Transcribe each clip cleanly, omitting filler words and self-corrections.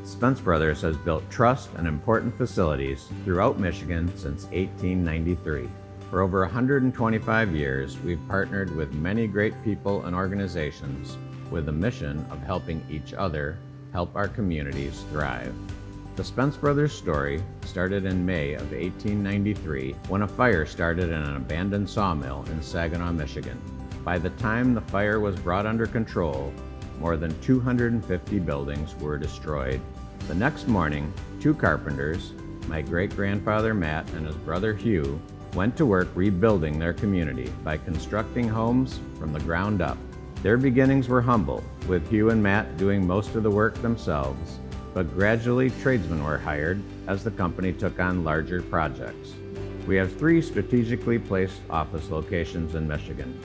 Spence Brothers has built trust and important facilities throughout Michigan since 1893. For over 125 years, we've partnered with many great people and organizations with the mission of helping each other help our communities thrive. The Spence Brothers story started in May of 1893 when a fire started in an abandoned sawmill in Saginaw, Michigan. By the time the fire was brought under control, more than 250 buildings were destroyed. The next morning, two carpenters, my great-grandfather Matt and his brother Hugh, went to work rebuilding their community by constructing homes from the ground up. Their beginnings were humble, with Hugh and Matt doing most of the work themselves, but gradually tradesmen were hired as the company took on larger projects. We have 3 strategically placed office locations in Michigan.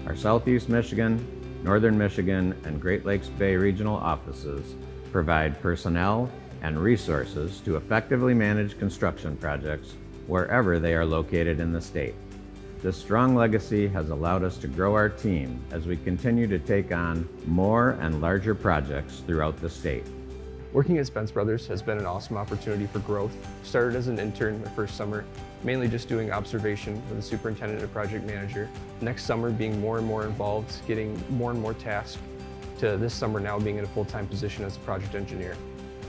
Our Southeast Michigan, Northern Michigan, and Great Lakes Bay regional offices provide personnel and resources to effectively manage construction projects wherever they are located in the state. This strong legacy has allowed us to grow our team as we continue to take on more and larger projects throughout the state. Working at Spence Brothers has been an awesome opportunity for growth. Started as an intern my first summer, mainly just doing observation with the superintendent and project manager. Next summer being more and more involved, getting more and more tasks, to this summer now being in a full-time position as a project engineer.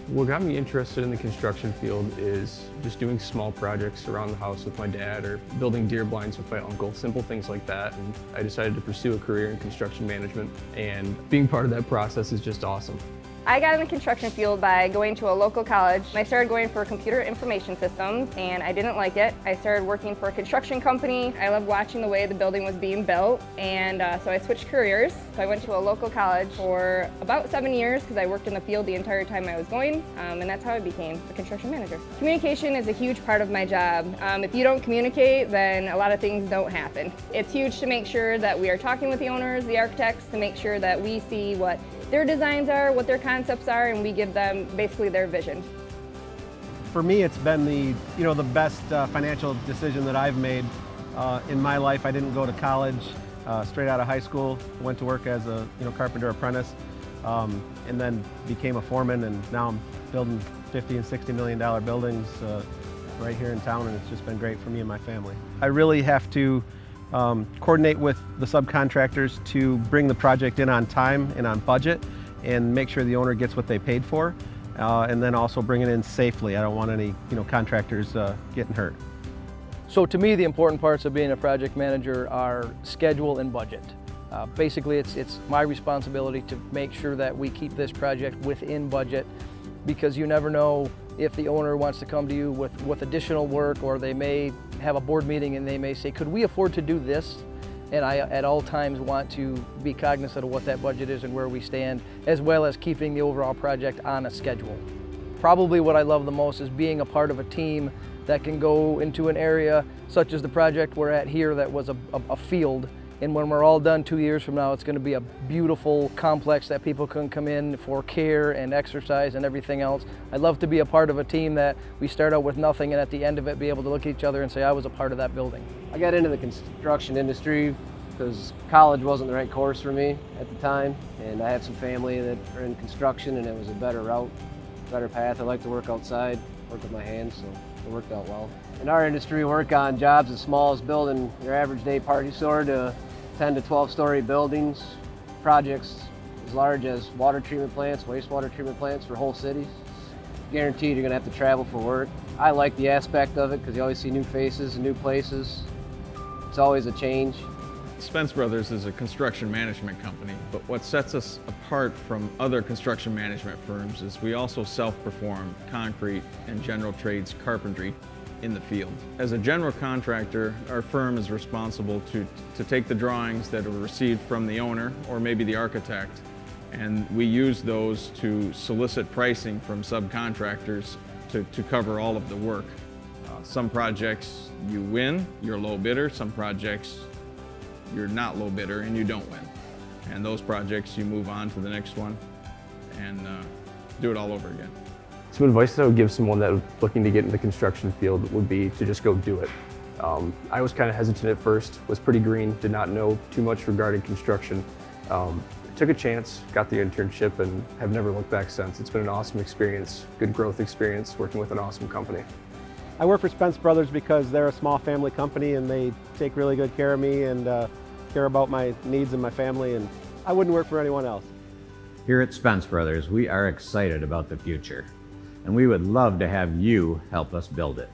What got me interested in the construction field is just doing small projects around the house with my dad or building deer blinds with my uncle, simple things like that. And I decided to pursue a career in construction management, and being part of that process is just awesome. I got in the construction field by going to a local college. I started going for computer information systems and I didn't like it. I started working for a construction company. I loved watching the way the building was being built, and so I switched careers. So I went to a local college for about 7 years because I worked in the field the entire time I was going, and that's how I became a construction manager. Communication is a huge part of my job. If you don't communicate, then a lot of things don't happen. It's huge to make sure that we are talking with the owners, the architects, to make sure that we see what their designs are, what their concepts are, and we give them basically their vision. For me, it's been the best financial decision that I've made in my life. I didn't go to college. Straight out of high school, went to work as a carpenter apprentice, and then became a foreman. And now I'm building $50 and $60 million buildings right here in town, and it's just been great for me and my family. I really have to coordinate with the subcontractors to bring the project in on time and on budget and make sure the owner gets what they paid for, and then also bring it in safely. I don't want any contractors getting hurt. So to me, the important parts of being a project manager are schedule and budget. Basically, it's my responsibility to make sure that we keep this project within budget, because you never know if the owner wants to come to you with additional work, or they may have a board meeting and they may say, could we afford to do this? And I at all times want to be cognizant of what that budget is and where we stand, as well as keeping the overall project on a schedule. Probably what I love the most is being a part of a team that can go into an area such as the project we're at here that was a field. And when we're all done 2 years from now, it's going to be a beautiful complex that people can come in for care and exercise and everything else. I'd love to be a part of a team that we start out with nothing and at the end of it be able to look at each other and say, I was a part of that building. I got into the construction industry because college wasn't the right course for me at the time, and I had some family that are in construction, and it was a better route, better path. I like to work outside, work with my hands, so it worked out well. In our industry, we work on jobs as small as building your average day party store to 10 to 12-story buildings, projects as large as water treatment plants, wastewater treatment plants for whole cities. Guaranteed you're going to have to travel for work. I like the aspect of it because you always see new faces and new places. It's always a change. Spence Brothers is a construction management company, but what sets us apart from other construction management firms is we also self-perform concrete and general trades carpentry in the field. As a general contractor, our firm is responsible to take the drawings that are received from the owner or maybe the architect, and we use those to solicit pricing from subcontractors to cover all of the work. Some projects you win, you're low bidder. Some projects you're not low bidder and you don't win. And those projects you move on to the next one and do it all over again. Some advice that I would give someone that was looking to get into the construction field would be to just go do it. I was kind of hesitant at first, was pretty green, did not know too much regarding construction. It took a chance, got the internship, and have never looked back since. It's been an awesome experience, good growth experience, working with an awesome company. I work for Spence Brothers because they're a small family company and they take really good care of me and care about my needs and my family, and I wouldn't work for anyone else. Here at Spence Brothers, we are excited about the future, and we would love to have you help us build it.